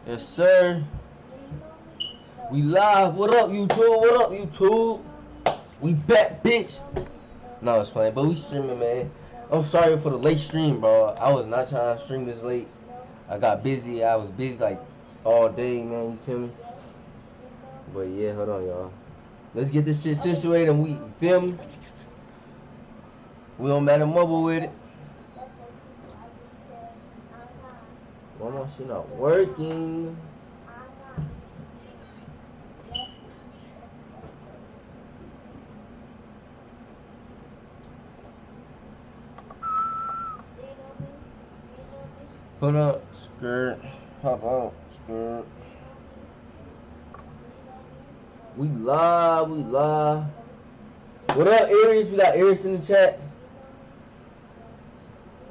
Yes, sir. We live. What up, YouTube? What up, YouTube? We back, bitch. No, it's playing, but we streaming, man. I'm sorry for the late stream, bro. I was not trying to stream this late. I got busy. I was busy like all day, man. You feel me? But yeah, hold on, y'all. Let's get this shit situated and we, you feel me? We don't matter mobile with it. Why my shit not working? Put up, skirt. Pop out, skirt. We live, we live. What up, Aries? We got Aries in the chat.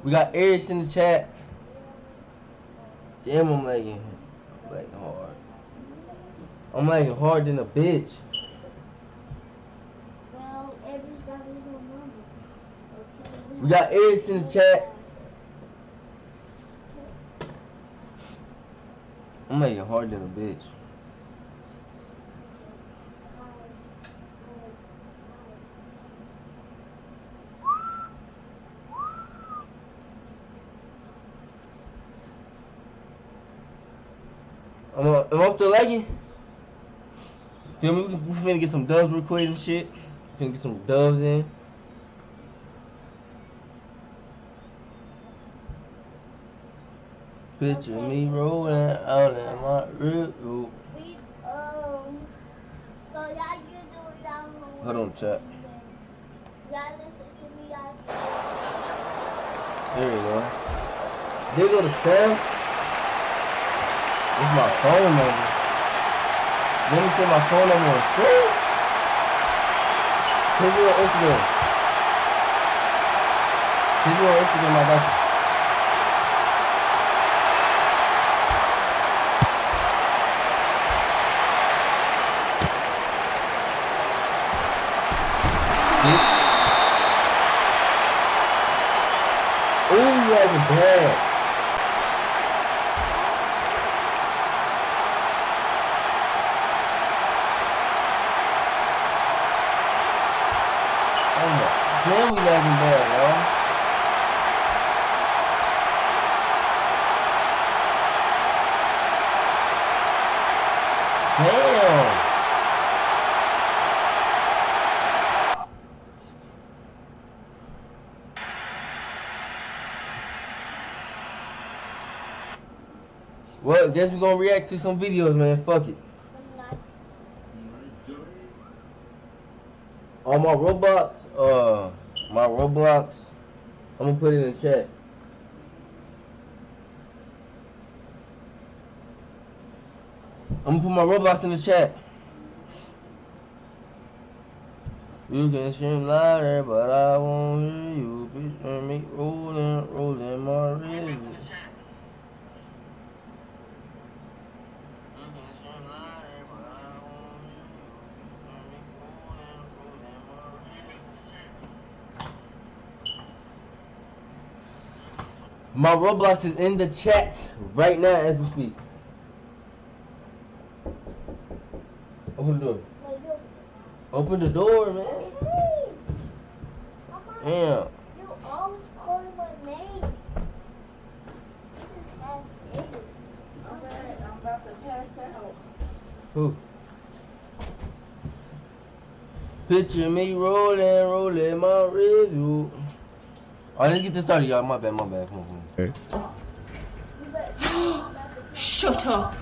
We got Aries in the chat. Damn, I'm lagging hard. I'm lagging hard than a bitch. Well, Aries got his own number. Okay. We got Aries in the chat. I'm lagging hard than a bitch. I'm off the leggy. Feel me? We finna get some doves real quick and shit. Finna get some doves in. Picture me rolling out in my rib. So y'all can do y'all. Hold on, chat. Y'all listen to me, y'all. There you go. There go the cell. It's my phone number. Let me say my phone number on screen. Hit me on Instagram. Hit me on Instagram, I got you. Ooh, you have a bad. Damn, we lagging bad, y'all. Damn. Well, guess we're gonna react to some videos, man. Fuck it. On my Roblox, I'm gonna put it in the chat. I'm gonna put my Roblox in the chat. You can scream louder, but I won't hear you. Picture me rolling my wrist. My Roblox is in the chat right now as we speak. Open the door. Open the door, man. Damn. You always call my name. I'm about to pass out. Who? Picture me rolling my review. Alright, let's get this started, y'all. My bad. Come on. Shut up.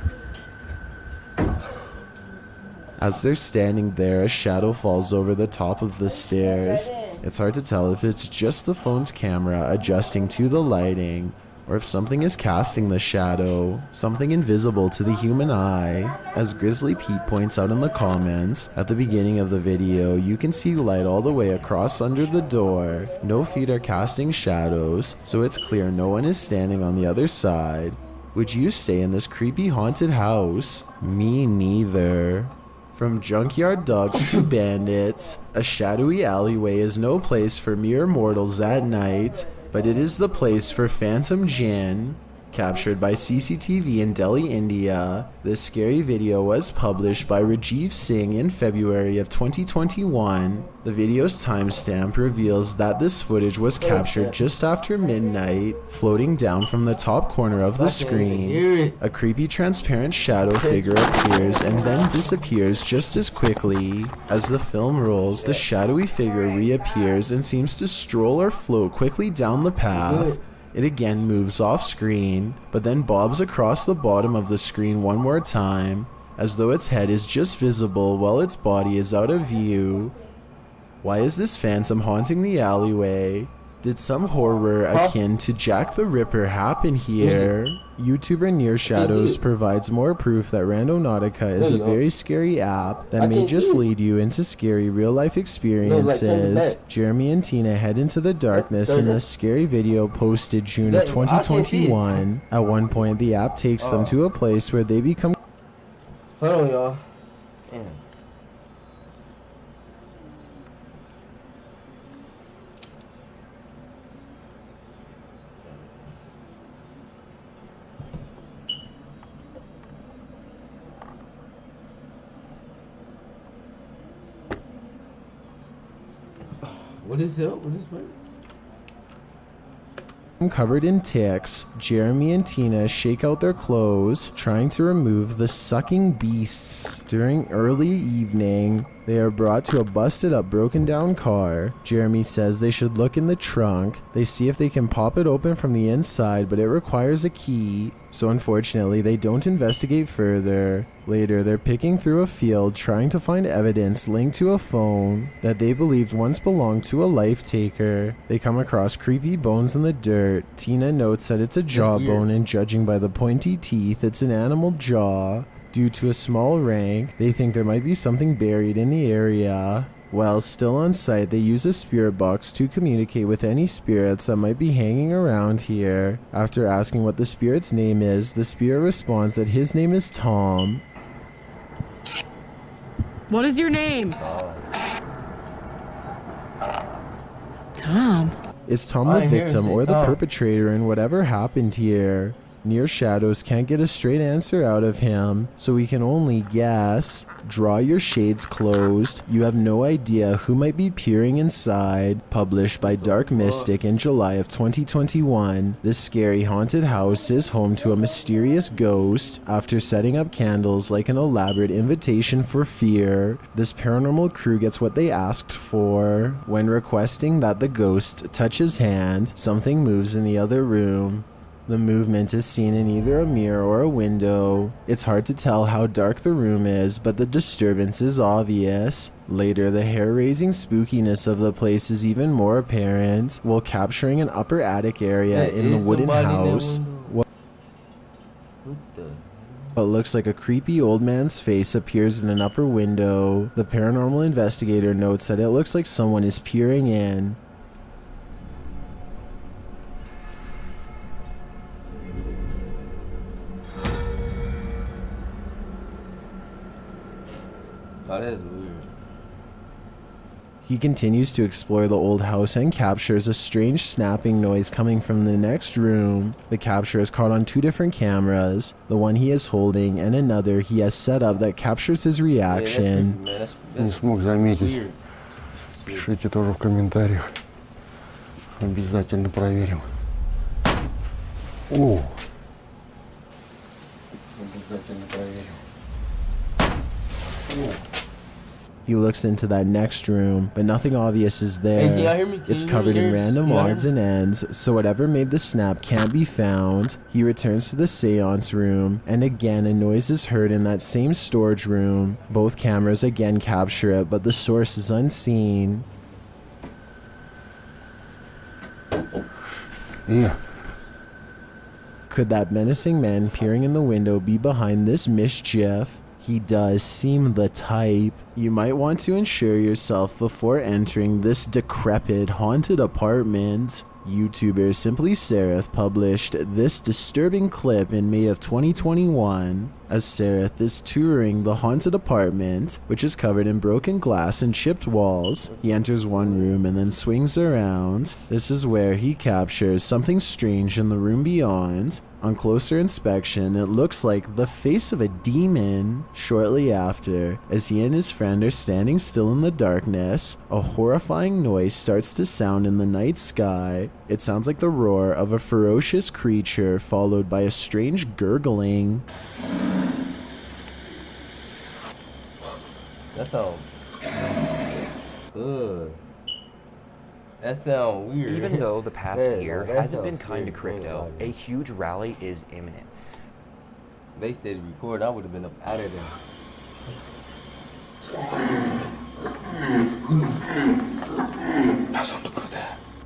As they're standing there, a shadow falls over the top of the stairs. It's hard to tell if it's just the phone's camera adjusting to the lighting, or if something is casting the shadow, something invisible to the human eye. As Grizzly Pete points out in the comments, at the beginning of the video, you can see light all the way across under the door. No feet are casting shadows, so it's clear no one is standing on the other side. Would you stay in this creepy haunted house? Me neither. From junkyard dogs to bandits, a shadowy alleyway is no place for mere mortals at night, but it is the place for Phantom Jan. Captured by CCTV in Delhi, India, this scary video was published by Rajiv Singh in February of 2021. The video's timestamp reveals that this footage was captured just after midnight, floating down from the top corner of the screen. A creepy transparent shadow figure appears and then disappears just as quickly. As the film rolls, the shadowy figure reappears and seems to stroll or float quickly down the path. It again moves off screen, but then bobs across the bottom of the screen one more time, as though its head is just visible while its body is out of view. Why is this phantom haunting the alleyway? Did some horror akin to Jack the Ripper happen here? YouTuber Near Shadows provides more proof that Randonautica is a very scary app that may just lead you into scary real-life experiences. Jeremy and Tina head into the darkness in this scary video posted June of 2021. At one point, the app takes them to a place where they become... Hold on, y'all. Damn. What is it? What is what? Covered in ticks, Jeremy and Tina shake out their clothes, trying to remove the sucking beasts. During early evening, they are brought to a busted up, broken down car. Jeremy says they should look in the trunk. They see if they can pop it open from the inside, but it requires a key. So unfortunately, they don't investigate further. Later, they're picking through a field trying to find evidence linked to a phone that they believed once belonged to a life taker. They come across creepy bones in the dirt. Tina notes that it's a jawbone, and judging by the pointy teeth, it's an animal jaw. Due to a small rank, they think there might be something buried in the area. While still on site, they use a spirit box to communicate with any spirits that might be hanging around here. After asking what the spirit's name is, the spirit responds that his name is Tom. What is your name? Tom. Is Tom the victim or the perpetrator in whatever happened here? Near Shadows can't get a straight answer out of him, so we can only guess. Draw your shades closed. You have no idea who might be peering inside. Published by Dark Mystic in July of 2021. This scary haunted house is home to a mysterious ghost. After setting up candles like an elaborate invitation for fear, this paranormal crew gets what they asked for. When requesting that the ghost touch his hand, something moves in the other room. The movement is seen in either a mirror or a window. It's hard to tell how dark the room is, but the disturbance is obvious. Later, the hair-raising spookiness of the place is even more apparent, while capturing an upper attic area in the wooden house. What looks like a creepy old man's face appears in an upper window. The paranormal investigator notes that it looks like someone is peering in. Oh, that is weird. He continues to explore the old house and captures a strange snapping noise coming from the next room. The capture is caught on two different cameras, the one he is holding and another he has set up that captures his reaction. Yeah, Не смог заметить. Пишите тоже в комментариях. Обязательно проверим. О! Обязательно проверим. О! He looks into that next room, but nothing obvious is there. Hey, can y'all hear me? It's covered in random odds and ends, so whatever made the snap can't be found. He returns to the seance room, and again a noise is heard in that same storage room. Both cameras again capture it, but the source is unseen. Yeah. Could that menacing man peering in the window be behind this mischief? He does seem the type. You might want to ensure yourself before entering this decrepit haunted apartment. YouTuber Simply Seraph published this disturbing clip in May of 2021 as Seraph is touring the haunted apartment, which is covered in broken glass and chipped walls. He enters one room and then swings around. This is where he captures something strange in the room beyond. On closer inspection, it looks like the face of a demon. Shortly after, as he and his friend are standing still in the darkness, a horrifying noise starts to sound in the night sky. It sounds like the roar of a ferocious creature followed by a strange gurgling. That sounds good. That sounds weird. Even though the past year that hasn't been sounds kind to scary. crypto, a huge rally is imminent. They stayed to record, I would have been up out of there.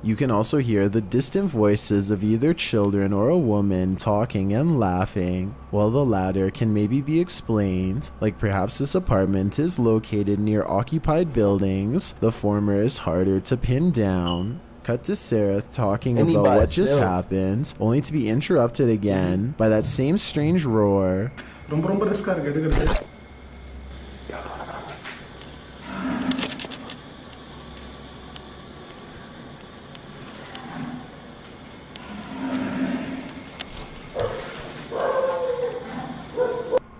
You can also hear the distant voices of either children or a woman talking and laughing, while the latter can maybe be explained, like perhaps this apartment is located near occupied buildings. The former is harder to pin down. Cut to Sarah talking about what just happened, only to be interrupted again by that same strange roar.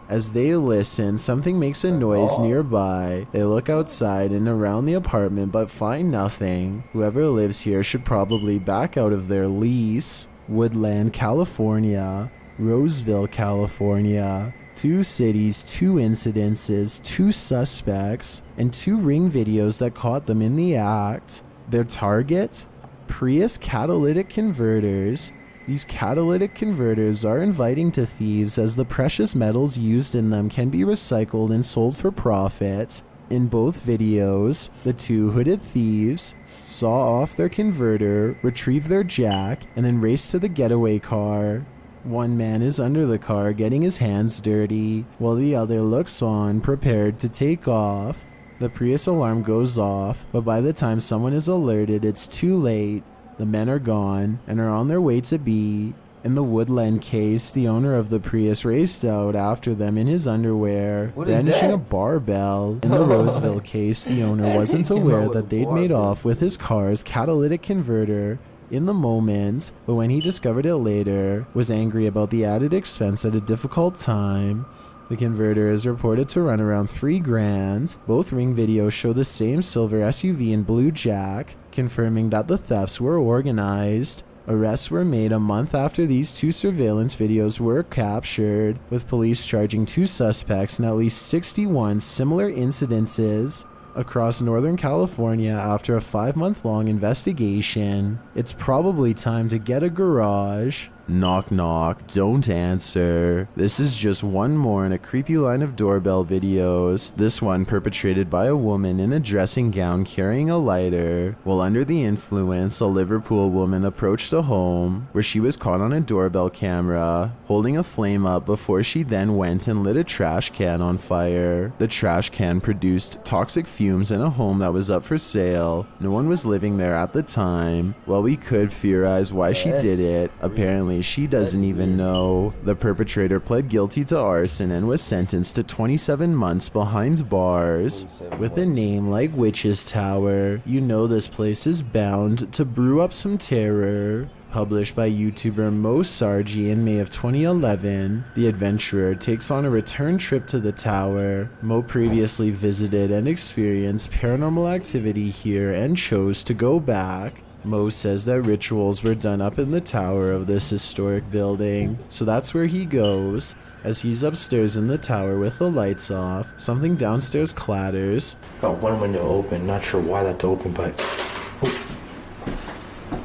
As they listen, something makes a noise nearby. They look outside and around the apartment but find nothing. Whoever lives here should probably back out of their lease. Woodland, California. Roseville, California. 2 cities, 2 incidences, 2 suspects, and 2 ring videos that caught them in the act. Their target? Prius catalytic converters. These catalytic converters are inviting to thieves as the precious metals used in them can be recycled and sold for profit. In both videos, the 2 hooded thieves saw off their converter, retrieve their jack, and then race to the getaway car. One man is under the car getting his hands dirty, while the other looks on, prepared to take off. The Prius alarm goes off, but by the time someone is alerted, it's too late. The men are gone and are on their way to B. In the Woodland case, the owner of the Prius raced out after them in his underwear, brandishing a barbell. In the Roseville case, the owner wasn't aware that they'd made off with his car's catalytic converter in the moment, but when he discovered it later, was angry about the added expense at a difficult time. The converter is reported to run around $3,000. Both ring videos show the same silver SUV and blue jack, confirming that the thefts were organized. Arrests were made a month after these 2 surveillance videos were captured, with police charging 2 suspects in at least 61 similar incidences across Northern California after a 5-month-long investigation. It's probably time to get a garage. Knock knock, don't answer. This is just one more in a creepy line of doorbell videos, this one perpetrated by a woman in a dressing gown carrying a lighter. While under the influence, a Liverpool woman approached a home where she was caught on a doorbell camera, holding a flame up before she then went and lit a trash can on fire. The trash can produced toxic fumes in a home that was up for sale. No one was living there at the time. While we could theorize why she did it, apparently she doesn't even know. The perpetrator pled guilty to arson and was sentenced to 27 months behind bars. With a name like Witch's Tower, you know this place is bound to brew up some terror. Published by YouTuber Mo Sargi in May of 2011, the adventurer takes on a return trip to the tower. Mo previously visited and experienced paranormal activity here and chose to go back. Mo says that rituals were done up in the tower of this historic building, so that's where he goes. As he's upstairs in the tower with the lights off, something downstairs clatters. Got one window open, not sure why that's open, but...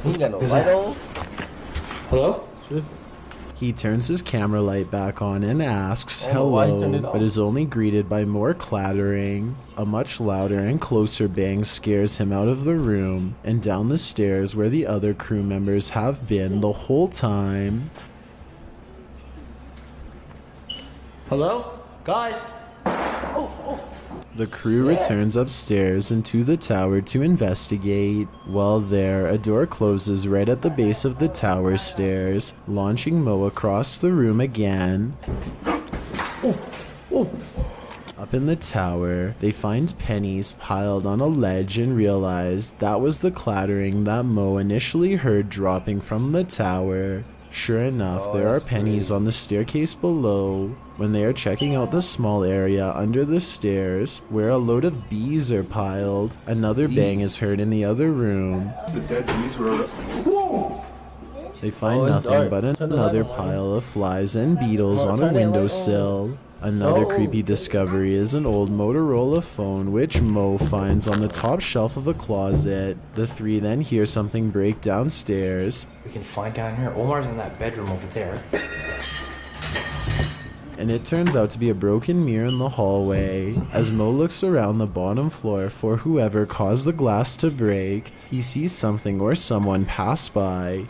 He got no light on? Hello? He turns his camera light back on and asks why he turned it hello, off. but is only greeted by more clattering. A much louder and closer bang scares him out of the room and down the stairs where the other crew members have been the whole time. Hello? Guys? The crew returns upstairs and to the tower to investigate. While there, a door closes right at the base of the tower stairs, launching Mo across the room again. Up in the tower, they find pennies piled on a ledge and realize that was the clattering that Mo initially heard dropping from the tower. Sure enough, Oh, there are that's pennies crazy. on the staircase below. When they are checking out the small area under the stairs, where a load of bees are piled, another bang Bees? is heard in the other room. The dead bees were. Whoa! They find Oh, it's nothing dark. but Turn the light another on, Mommy. pile of flies and beetles Come on on, a turn that light on. windowsill. Another No. creepy discovery is an old Motorola phone which Mo finds on the top shelf of a closet. The three then hear something break downstairs, We can find down here. Omar's in that bedroom over there. and it turns out to be a broken mirror in the hallway. As Mo looks around the bottom floor for whoever caused the glass to break, he sees something or someone pass by.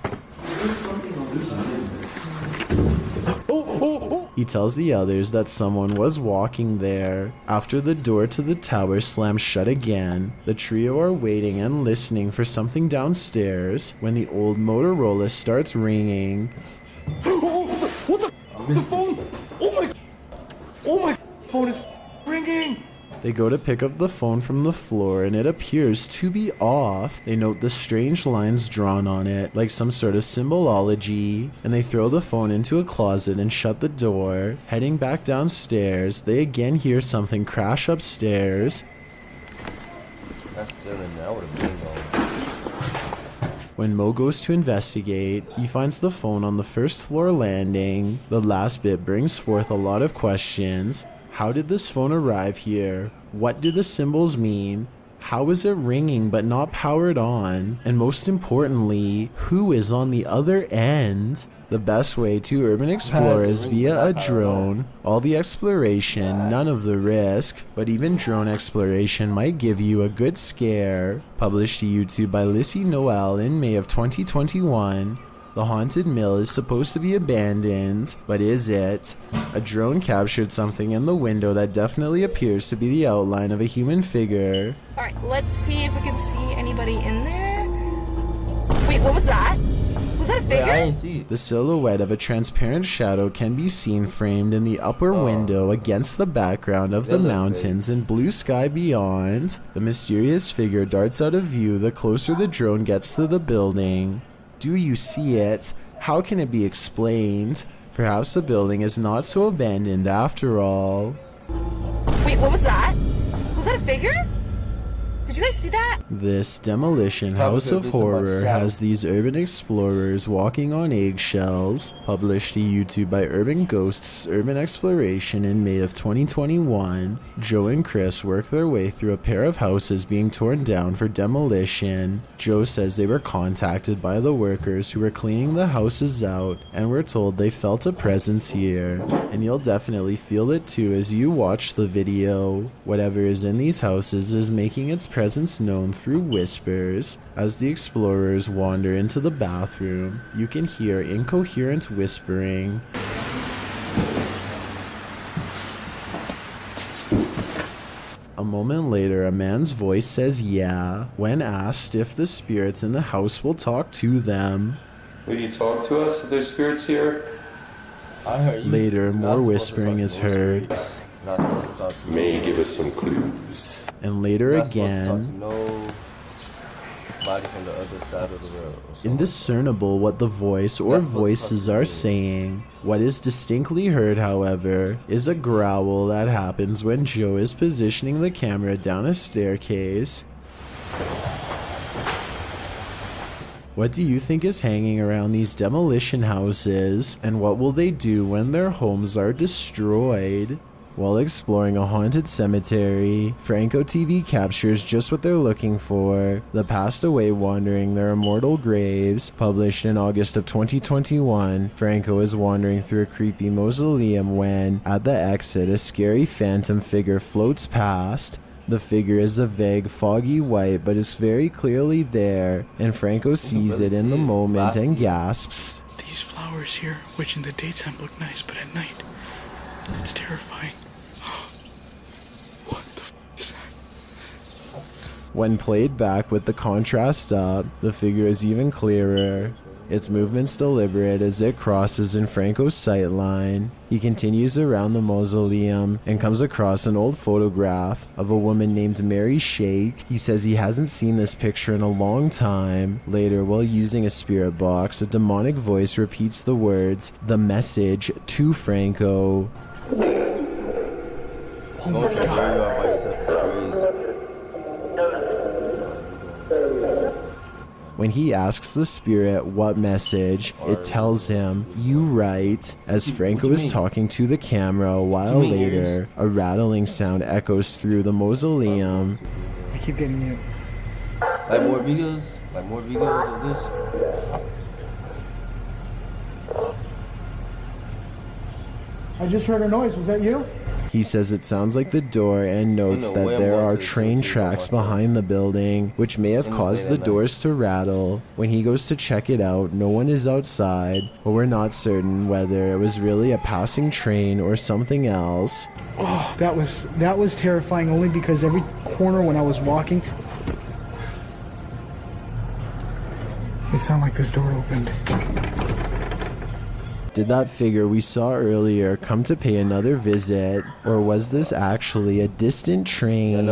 He tells the others that someone was walking there. After the door to the tower slams shut again, the trio are waiting and listening for something downstairs when the old Motorola starts ringing. The phone! Oh my phone is ringing! They go to pick up the phone from the floor and it appears to be off. They note the strange lines drawn on it, like some sort of symbology, and they throw the phone into a closet and shut the door. Heading back downstairs, they again hear something crash upstairs. That's still in there. I would have been gone. When Mo goes to investigate, he finds the phone on the first floor landing. The last bit brings forth a lot of questions. How did this phone arrive here? What do the symbols mean? How is it ringing but not powered on? And most importantly, who is on the other end? The best way to urban explore is via a drone. All the exploration, none of the risk, but even drone exploration might give you a good scare. Published to YouTube by Lissy Noel in May of 2021. The haunted mill is supposed to be abandoned, but is it? A drone captured something in the window that definitely appears to be the outline of a human figure. Alright, let's see if we can see anybody in there. Wait, what was that? Was that a Wait, I figure? ain't see it. The silhouette of a transparent shadow can be seen framed in the upper window against the background of the That look mountains and blue sky beyond. The mysterious figure darts out of view the closer the drone gets to the building. Do you see it? How can it be explained? Perhaps the building is not so abandoned after all. Wait, what was that? Was that a figure? Did you guys see that? This demolition Probably house of this is about horror shadow. has these urban explorers walking on eggshells. Published to YouTube by Urban Ghosts Urban Exploration in May of 2021. Joe and Chris work their way through a pair of houses being torn down for demolition. Joe says they were contacted by the workers who were cleaning the houses out and were told they felt a presence here. And you'll definitely feel it too as you watch the video. Whatever is in these houses is making its presence known through whispers. As the explorers wander into the bathroom, you can hear incoherent whispering. A moment later, a man's voice says yeah, when asked if the spirits in the house will talk to them. Will you talk to us if there's spirits here? I heard you. Later, You're not more supposed to whispering talk is to those heard. spirits. Not supposed to talk to May give us some clues. And later You're not supposed to talk again, to nobody from the other side of the world. or something. indiscernible what the voice or That's what's voices possible. are saying. What is distinctly heard, however, is a growl that happens when Joe is positioning the camera down a staircase. What do you think is hanging around these demolition houses, and what will they do when their homes are destroyed? While exploring a haunted cemetery, Franco TV captures just what they're looking for: the passed away wandering their immortal graves. Published in August of 2021, Franco is wandering through a creepy mausoleum when, at the exit, a scary phantom figure floats past. The figure is a vague, foggy white, but is very clearly there, and Franco sees it in the moment and gasps. These flowers here, which in the daytime look nice, but at night, it's terrifying. What the f is that? When played back with the contrast up, the figure is even clearer. its movements deliberate as it crosses in Franco's sight line. He continues around the mausoleum and comes across an old photograph of a woman named Mary Shake. He says he hasn't seen this picture in a long time. Later, while using a spirit box, a demonic voice repeats the words, "The message to Franco." Oh my God. When he asks the spirit what message, it tells him, "You right," as Franco is talking to the camera, a while later, a rattling sound echoes through the mausoleum. I keep getting mute. Like more videos of this. I just heard a noise. Was that you? He says it sounds like the door and notes that there are train tracks behind the building, which may have caused the doors to rattle. When he goes to check it out, no one is outside, but we're not certain whether it was really a passing train or something else. Oh, that was terrifying only because every corner when I was walking, it sounded like this door opened. Did that figure we saw earlier come to pay another visit, or was this actually a distant train?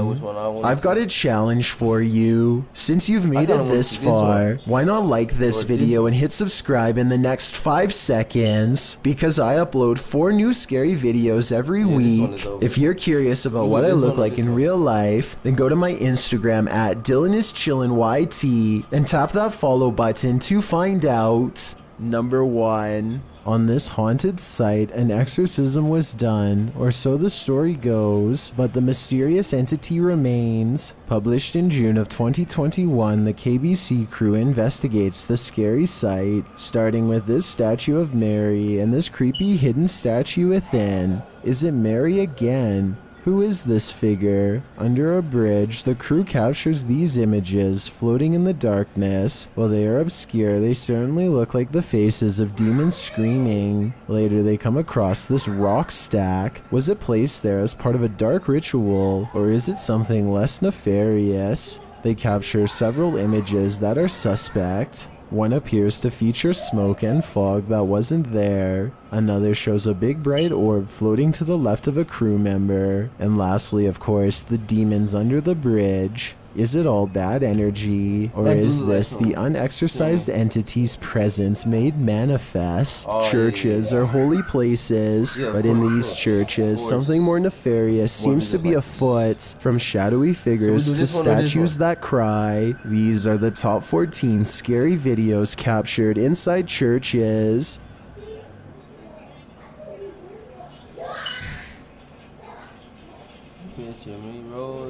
I've got a challenge for you. Since you've made it this far, why not like this video and hit subscribe in the next 5 seconds? Because I upload 4 new scary videos every week. If you're curious about what I look like in real life, then go to my Instagram at DylanIsChillinYT and tap that follow button to find out. Number 1. On this haunted site, an exorcism was done, or so the story goes, but the mysterious entity remains. Published in June of 2021, the KBC crew investigates the scary site, starting with this statue of Mary and this creepy hidden statue within. Is it Mary again? Who is this figure? Under a bridge, the crew captures these images floating in the darkness. While they are obscure, they certainly look like the faces of demons screaming. Later, they come across this rock stack. Was it placed there as part of a dark ritual, or is it something less nefarious? They capture several images that are suspect. One appears to feature smoke and fog that wasn't there. Another shows a big bright orb floating to the left of a crew member. And lastly, of course, the demons under the bridge. Is it all bad energy, or is this the unexorcised entity's presence made manifest? Churches are holy places, but in these churches, something more nefarious seems to be afoot, from shadowy figures to statues that cry. These are the top 14 scary videos captured inside churches.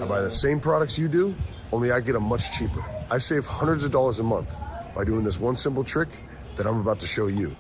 I buy the same products you do, only I get them much cheaper. I save hundreds of dollars a month by doing this one simple trick that I'm about to show you.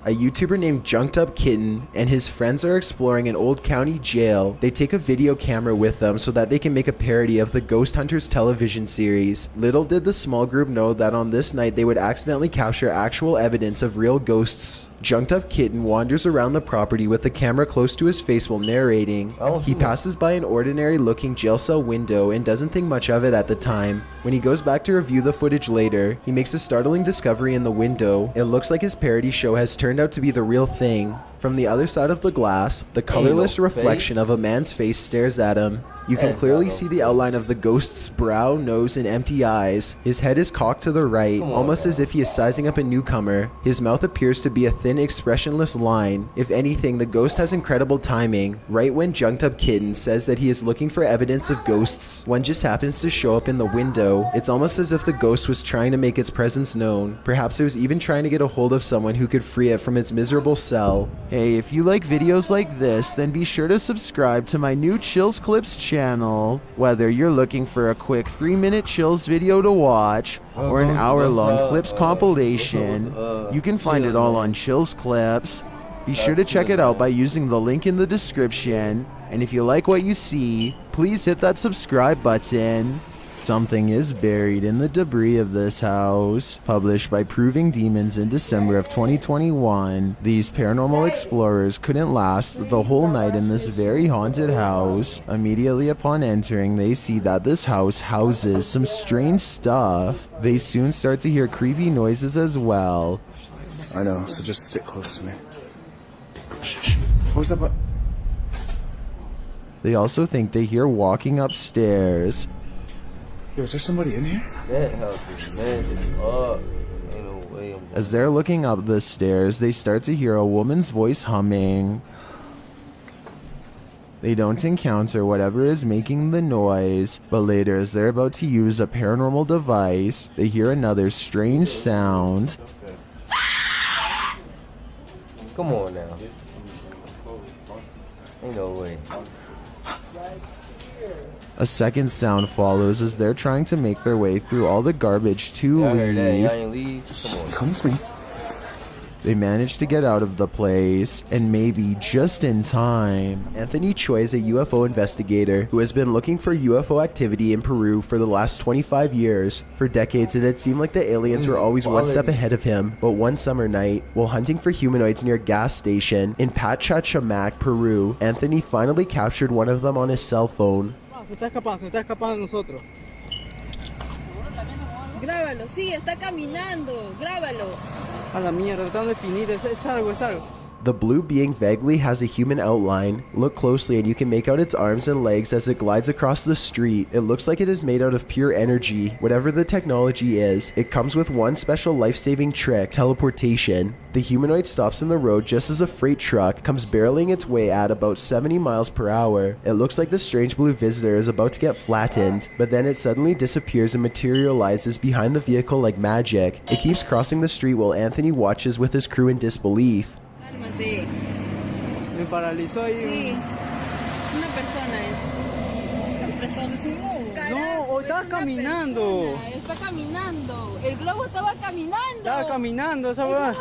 A YouTuber named Junked Up Kitten and his friends are exploring an old county jail. They take a video camera with them so that they can make a parody of the Ghost Hunters television series. Little did the small group know that on this night they would accidentally capture actual evidence of real ghosts. Junked Up Kitten wanders around the property with the camera close to his face while narrating. He passes by an ordinary looking jail cell window and doesn't think much of it at the time. When he goes back to review the footage later, he makes a startling discovery in the window. It looks like his parody show has turned out to be the real thing. From the other side of the glass, the colorless reflection of a man's face stares at him. You can clearly see the outline of the ghost's brow, nose, and empty eyes. His head is cocked to the right, almost as if he is sizing up a newcomer. His mouth appears to be a thin, expressionless line. If anything, the ghost has incredible timing. Right when Junked Up Kitten says that he is looking for evidence of ghosts, one just happens to show up in the window. It's almost as if the ghost was trying to make its presence known. Perhaps it was even trying to get a hold of someone who could free it from its miserable cell. Hey, if you like videos like this, then be sure to subscribe to my new Chills Clips channel. Whether you're looking for a quick 3-minute Chills video to watch, or an hour-long Clips compilation, you can find it all on Chills Clips. Be sure to check it out by using the link in the description. And if you like what you see, please hit that subscribe button. Something is buried in the debris of this house. Published by Proving Demons in December of 2021, these paranormal explorers couldn't last the whole night in this very haunted house. Immediately upon entering, they see that this house houses some strange stuff. They soon start to hear creepy noises as well. I know, so just stick close to me. Shh. What was that button? They also think they hear walking upstairs. Yo, is there somebody in here? That house is magic. Oh, ain't no way. As they're looking up the stairs, they start to hear a woman's voice humming. They don't encounter whatever is making the noise, but later as they're about to use a paranormal device, they hear another strange sound. Come on now. Ain't no way. A second sound follows as they're trying to make their way through all the garbage to Y'all heard that? leave. Y'all ain't leave? Come on. Come with me. They manage to get out of the place, and maybe just in time. Anthony Choi is a UFO investigator who has been looking for UFO activity in Peru for the last 25 years. For decades, it had seemed like the aliens were always one step ahead of him, but one summer night, while hunting for humanoids near a gas station in Pachacamac, Peru, Anthony finally captured one of them on his cell phone. Se está escapando de nosotros. Grábalo, sí, está caminando, grábalo. A la mierda, tratando de espinitas, es algo. The blue being vaguely has a human outline. Look closely and you can make out its arms and legs as it glides across the street. It looks like it is made out of pure energy. Whatever the technology is, it comes with one special life-saving trick, teleportation. The humanoid stops in the road just as a freight truck comes barreling its way at about 70 miles per hour. It looks like the strange blue visitor is about to get flattened, but then it suddenly disappears and materializes behind the vehicle like magic. It keeps crossing the street while Anthony watches with his crew in disbelief. Cálmate. Me paralizó ahí. Sí. Es una persona, Una persona, es un carajo, No, estaba es una caminando. persona, está caminando. El globo estaba caminando. Estaba caminando, esa verdad.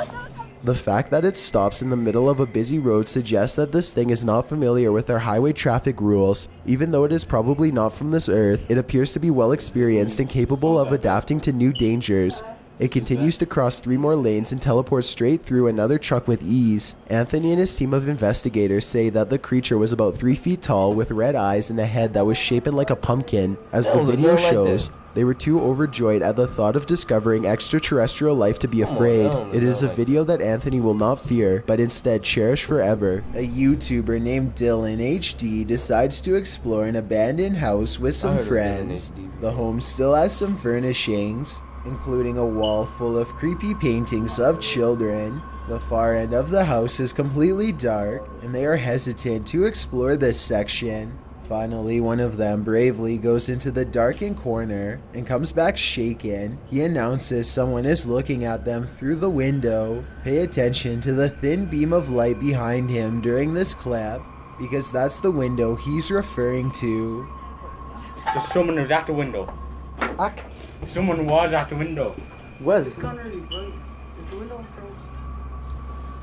The fact that it stops in the middle of a busy road suggests that this thing is not familiar with our highway traffic rules. Even though it is probably not from this earth, it appears to be well experienced and capable of adapting to new dangers. It continues to cross 3 more lanes and teleports straight through another truck with ease. Anthony and his team of investigators say that the creature was about 3 feet tall with red eyes and a head that was shaped like a pumpkin. As the video shows, they were too overjoyed at the thought of discovering extraterrestrial life to be afraid. It is a video that Anthony will not fear, but instead cherish forever. A YouTuber named Dylan HD decides to explore an abandoned house with some friends. The home still has some furnishings, including a wall full of creepy paintings of children. The far end of the house is completely dark, and they are hesitant to explore this section. Finally, one of them bravely goes into the darkened corner and comes back shaken. He announces someone is looking at them through the window. Pay attention to the thin beam of light behind him during this clip, because that's the window he's referring to. Just someone was at the window. Someone was at the window. Was? It's gone early, bro. Is the window thrown?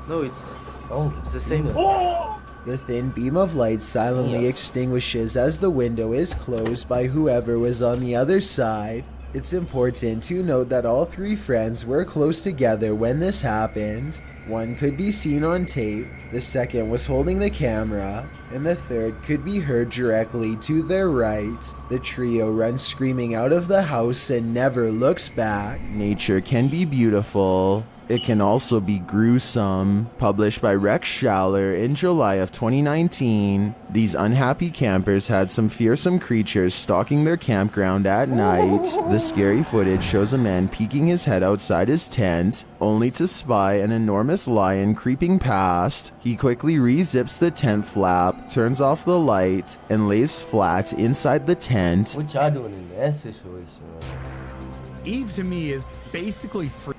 No, it's the same. Oh! The thin beam of light silently extinguishes as the window is closed by whoever was on the other side. It's important to note that all 3 friends were close together when this happened. One could be seen on tape, the second was holding the camera, and the third could be heard directly to their right. The trio runs screaming out of the house and never looks back. Nature can be beautiful. It can also be gruesome. Published by Rex Schaller in July of 2019, these unhappy campers had some fearsome creatures stalking their campground at night. The scary footage shows a man peeking his head outside his tent, only to spy an enormous lion creeping past. He quickly re-zips the tent flap, turns off the light, and lays flat inside the tent. What y'all doing in that situation, man? Eve to me is basically freedom.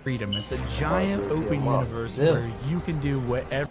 It's a giant open universe where you can do whatever.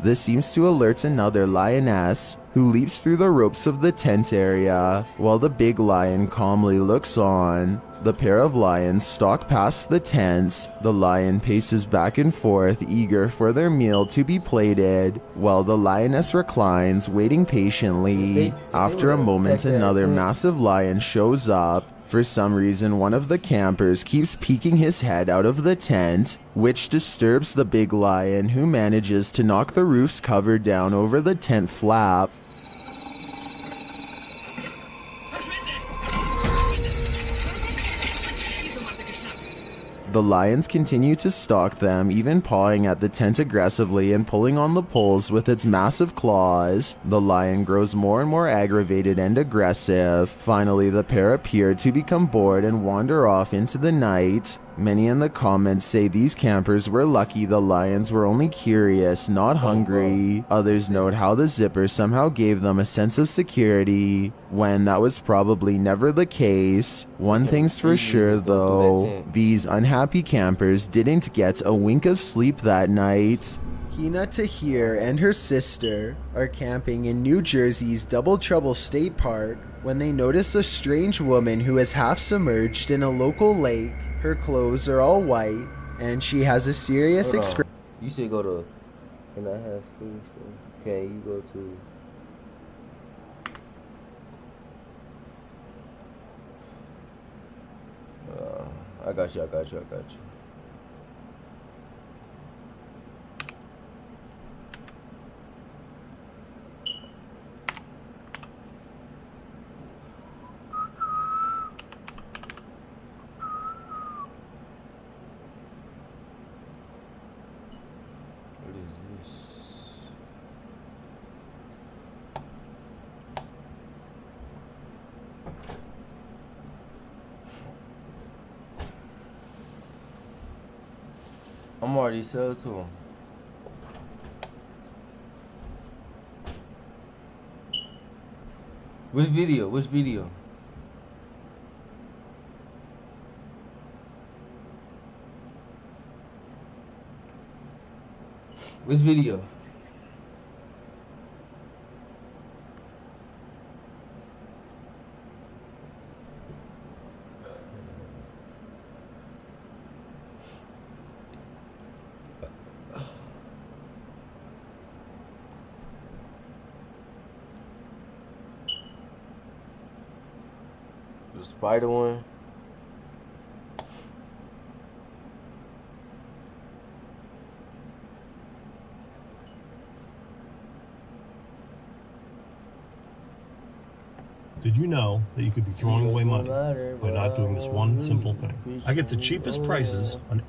This seems to alert another lioness, who leaps through the ropes of the tent area, while the big lion calmly looks on. The pair of lions stalk past the tents. The lion paces back and forth, eager for their meal to be plated, while the lioness reclines, waiting patiently. After a moment, another massive lion shows up. For some reason, one of the campers keeps peeking his head out of the tent, which disturbs the big lion, who manages to knock the roof's cover down over the tent flap. The lions continue to stalk them, even pawing at the tent aggressively and pulling on the poles with its massive claws. The lion grows more and more aggravated and aggressive. Finally, the pair appear to become bored and wander off into the night. Many in the comments say these campers were lucky the lions were only curious, not hungry. Others note how the zipper somehow gave them a sense of security, when that was probably never the case. One thing's for sure though, these unhappy campers didn't get a wink of sleep that night. Hina Tahir and her sister are camping in New Jersey's Double Trouble State Park when they notice a strange woman who is half submerged in a local lake. Her clothes are all white, and she has a serious expression. You should go to, can I have food? Okay, you go to, I got you. What is this? I'm already sold to him. Which video? Which video? Which video? The spider one. Did you know that you could be throwing away money by not doing this one simple thing? I get the cheapest prices on.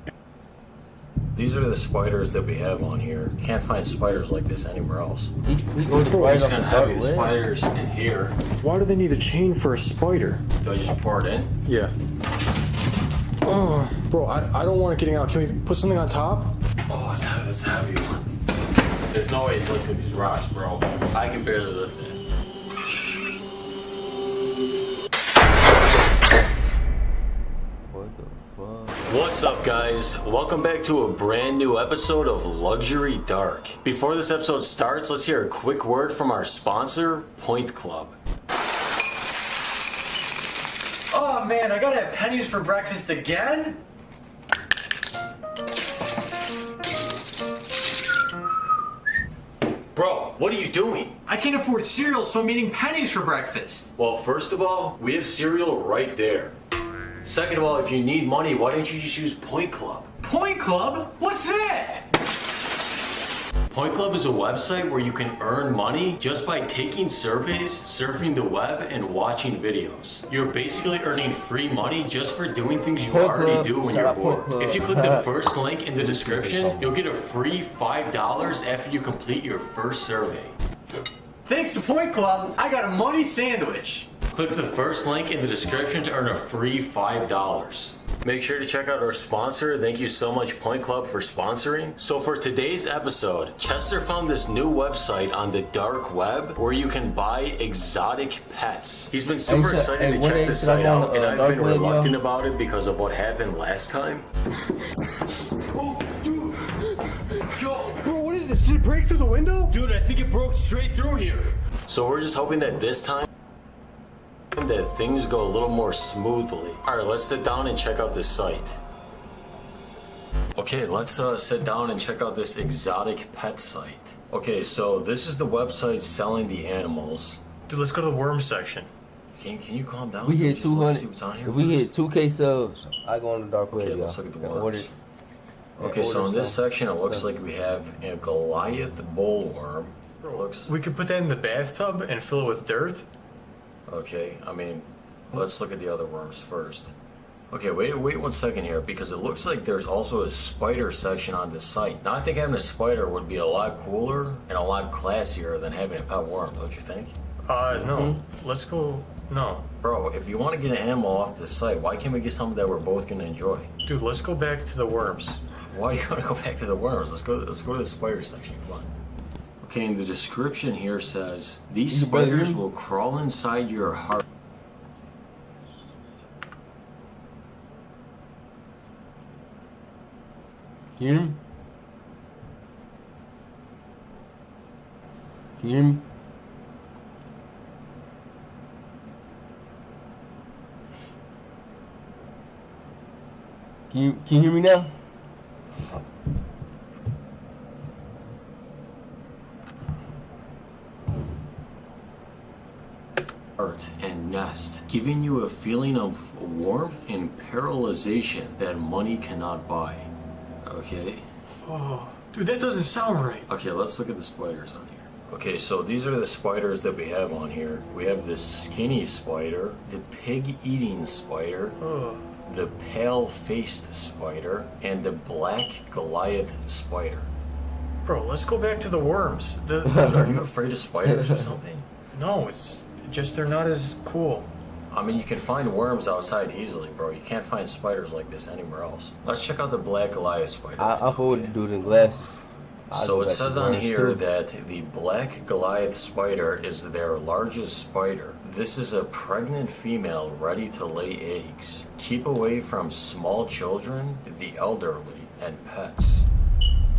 These are the spiders that we have on here. You can't find spiders like this anywhere else. We go to spiders gonna have the spiders in here. Why do they need a chain for a spider? Do I just pour it in? Yeah. Oh, bro, I don't want it getting out. Can we put something on top? Oh, it's a heavy one. There's no way it's lifting these rocks, bro. I can barely lift it. What's up, guys? Welcome back to a brand new episode of Luxury Dark. Before this episode starts, let's hear a quick word from our sponsor, Point Club. Oh man, I gotta have pennies for breakfast again? Bro, what are you doing? I can't afford cereal, so I'm eating pennies for breakfast. Well, first of all, we have cereal right there. Second of all, if you need money, why don't you just use Point Club? Point Club? What's that? Point Club is a website where you can earn money just by taking surveys, surfing the web, and watching videos. You're basically earning free money just for doing things you already do when you're bored. If you click the first link in the description, you'll get a free $5 after you complete your first survey. Thanks to Point Club, I got a money sandwich. Click the first link in the description to earn a free $5. Make sure to check out our sponsor. Thank you so much, Point Club, for sponsoring. So for today's episode, Chester found this new website on the dark web where you can buy exotic pets. He's been super excited to check this site out, and I've been reluctant about it because of what happened last time. Oh, dude. Yo, bro, what is this? Jesus, did it break through the window? Dude, I think it broke straight through here. So we're just hoping that this time that things go a little more smoothly. All right, let's sit down and check out this site. Okay, let's sit down and check out this exotic pet site. Okay, so this is the website selling the animals. Dude, let's go to the worm section. Can you calm down? We hit Just let's 200. see what's on here If we first. hit 2K subs, I go on the dark web. Okay, let's look at the worms. Order, Okay, so in this some section, it looks stuff. like we have a Goliath bullworm. Looks We could put that in the bathtub and fill it with dirt. okay. I mean, let's look at the other worms first. Okay, wait 1 second here, because it looks like there's also a spider section on this site. Now, I think having a spider would be a lot cooler and a lot classier than having a pet worm, don't you think? No. Let's go. No. Bro, if you want to get an animal off this site, why can't we get something that we're both going to enjoy? Dude, let's go back to the worms. Why do you want to go back to the worms? Let's go to the spider section. Come on. Okay, and the description here says these spiders will crawl inside your heart. Can you hear me? Can you hear me? Can you hear me now? And nest, giving you a feeling of warmth and paralyzation that money cannot buy. Okay. Oh, dude, that doesn't sound right. Okay, let's look at the spiders on here. Okay, so these are the spiders that we have on here. We have the skinny spider, the pig-eating spider, the pale-faced spider, and the black Goliath spider. Bro, let's go back to the worms. Are you afraid of spiders or something? No, it's just they're not as cool. I mean, you can find worms outside easily, bro. You can't find spiders like this anywhere else. Let's check out the black Goliath spider. I forward the dude in glasses. So it says on here that the black Goliath spider is their largest spider. This is a pregnant female ready to lay eggs. Keep away from small children, the elderly, and pets.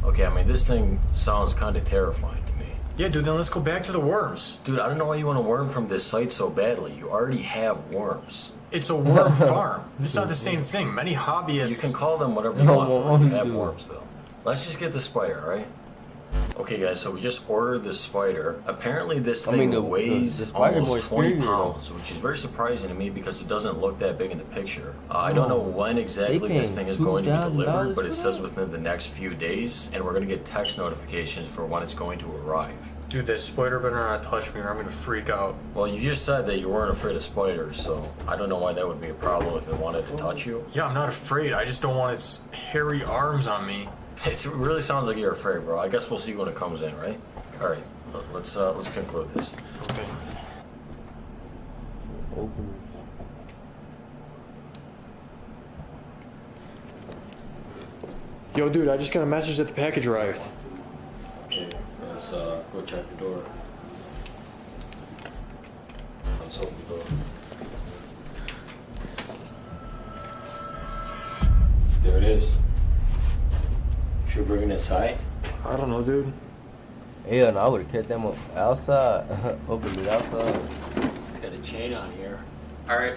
Okay, I mean, this thing sounds kind of terrifying to me. Yeah, dude, then let's go back to the worms. Dude, I don't know why you want a worm from this site so badly. You already have worms. It's a worm farm. It's not the same thing. Many hobbyists... You can call them whatever you want. You have worms, though. Let's just get the spider, all right? Okay, guys, so we just ordered this spider. Apparently, this thing weighs almost 20 pounds, which is very surprising to me because it doesn't look that big in the picture. I don't know when exactly this thing is going to be delivered, but it says within the next few days, and we're going to get text notifications for when it's going to arrive. Dude, that spider better not touch me or I'm going to freak out. Well, you just said that you weren't afraid of spiders, so I don't know why that would be a problem if it wanted to touch you. Yeah, I'm not afraid. I just don't want its hairy arms on me. It really sounds like you're afraid, bro. I guess we'll see when it comes in, right? All right, let's conclude this. Okay. Open. Yo, dude, I just got a message that the package arrived. Okay, let's go check the door. Let's open the door. There it is. Should we bring it inside? I don't know, dude. Yeah, no, I would have kept them up outside. Opened it outside. It's got a chain on here. All right,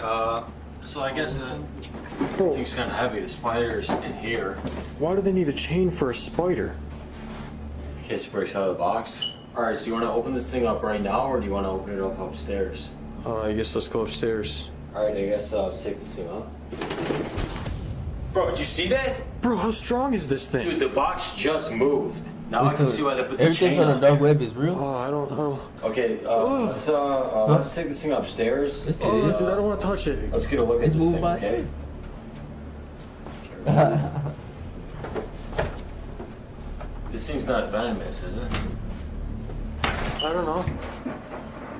so I guess this thing's kind of heavy. The spider's in here. Why do they need a chain for a spider? In case it breaks out of the box. All right, so you want to open this thing up right now, or do you want to open it up upstairs? I guess let's go upstairs. All right, I guess let's take this thing up. Bro, did you see that? Bro, how strong is this thing? Dude, the box just moved. Now I can see why they put the chain Everything on on. the dark web is real. Oh, I don't. Okay, let's take this thing upstairs. Dude, I don't want to touch it. Let's get a look at this thing, okay? This thing's not venomous, is it? I don't know.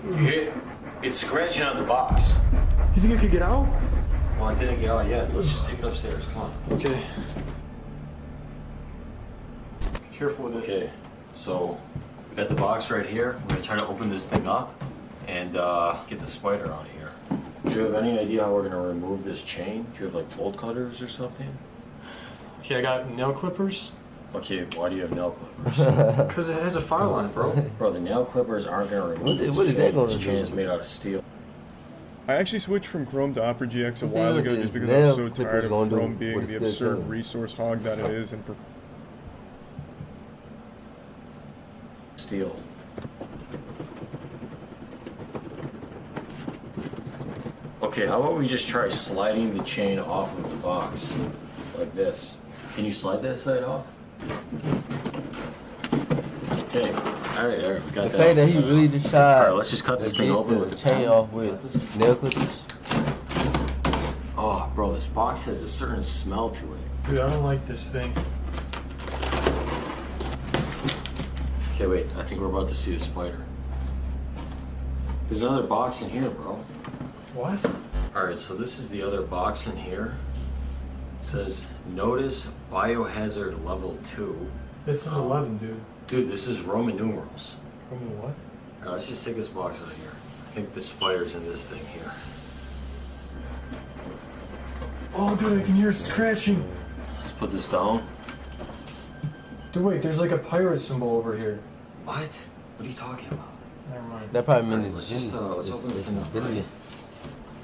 You hear it? It's scratching on the box. You think it could get out? Well, it didn't get out yet. Let's just take it upstairs. Come on. Okay. Careful with it. Okay, so we got the box right here. We're gonna try to open this thing up and get the spider out of here. Do you have any idea how we're gonna remove this chain? Do you have like bolt cutters or something? Okay, I got nail clippers. Okay, why do you have nail clippers? Because it has a fire line, bro. Bro, the nail clippers aren't gonna remove this what is chain. that gonna This chain do? is made out of steel. I actually switched from Chrome to Opera GX a What the while hell ago is just because I was so nail tired clippers of gonna do Chrome with being it's the still absurd doing? resource hog that it is. And Steel. Okay, how about we just try sliding the chain off of the box? Like this. Can you slide that side off? Okay, alright, we got The that. fact that he really just tried. Alright, let's just cut this thing open with the chain off with nail clippers. Oh, bro, this box has a certain smell to it. Dude, I don't like this thing. Okay, wait, I think we're about to see a spider. There's another box in here, bro. What? Alright, so this is the other box in here. It says, notice biohazard level 2. This is 11, dude. Dude, this is Roman numerals. Roman what? Alright, let's just take this box out of here. I think the spider's in this thing here. Oh, dude, I can hear it scratching. Let's put this down. Dude, wait, there's like a pirate symbol over here. What? What are you talking about? Never mind. That probably means Let's it's just, venomous. let's open this It's thing up. venomous.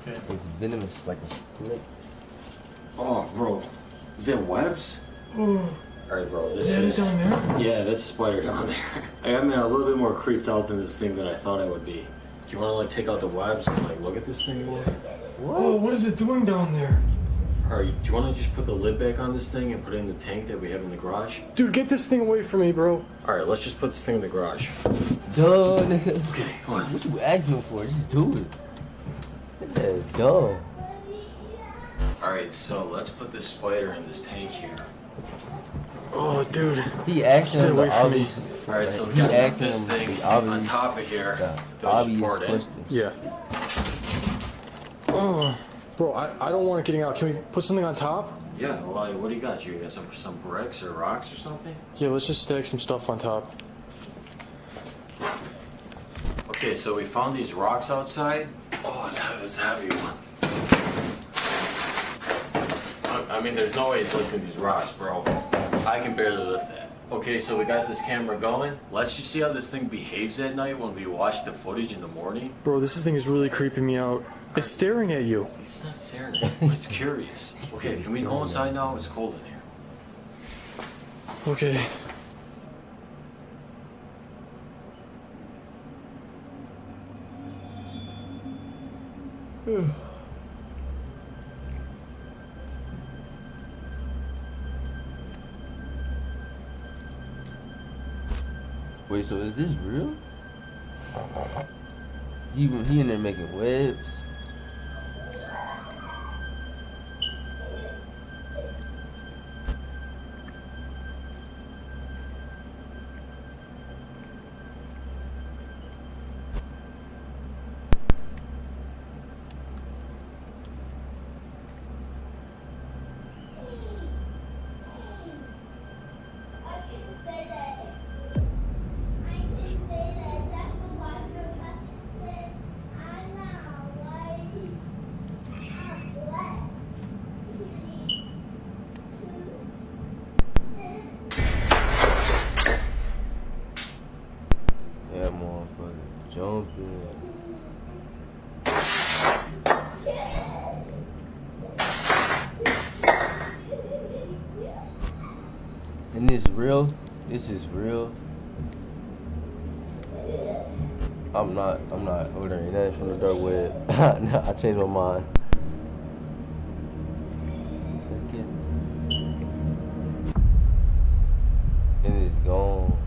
Okay. It's venomous like a snake. Oh, bro. Is that webs? Oh. Alright, bro, this Is that is... it down there? Yeah, that's a spider down there. I'm a little bit more creeped out than this thing that I thought I would be. Do you want to, like, take out the webs and, like, look at this thing more? Oh, what is it doing down there? Alright, do you want to just put the lid back on this thing and put it in the tank that we have in the garage? Dude, get this thing away from me, bro. Alright, let's just put this thing in the garage. Duh, nigga. Okay, come on. What you asking for? Just do it. That's dumb. Alright, so let's put this spider in this tank here. Oh, dude. He asking Get him away the from me. obvious. Alright, so we he got asking this him thing the on obvious. top of here. The Do I just obvious pour it in? questions. Yeah. Oh, bro, I don't want it getting out. Can we put something on top? Yeah, well, what do you got? You got some bricks or rocks or something? Yeah, let's just stack some stuff on top. Okay, so we found these rocks outside. Oh, it's heavy one. I mean, there's no way it's lifting these rocks, bro. I can barely lift that. Okay, so we got this camera going. Let's just see how this thing behaves at night when we watch the footage in the morning. Bro, this thing is really creeping me out. It's staring at you. It's not staring at me, it's curious. Okay, can we go inside now? It's cold in here. Okay. Wait, so is this real? He in there making webs. That motherfucker jumping. And this real? This is real? I'm not ordering that from the dark web. No, I changed my mind. And it's gone.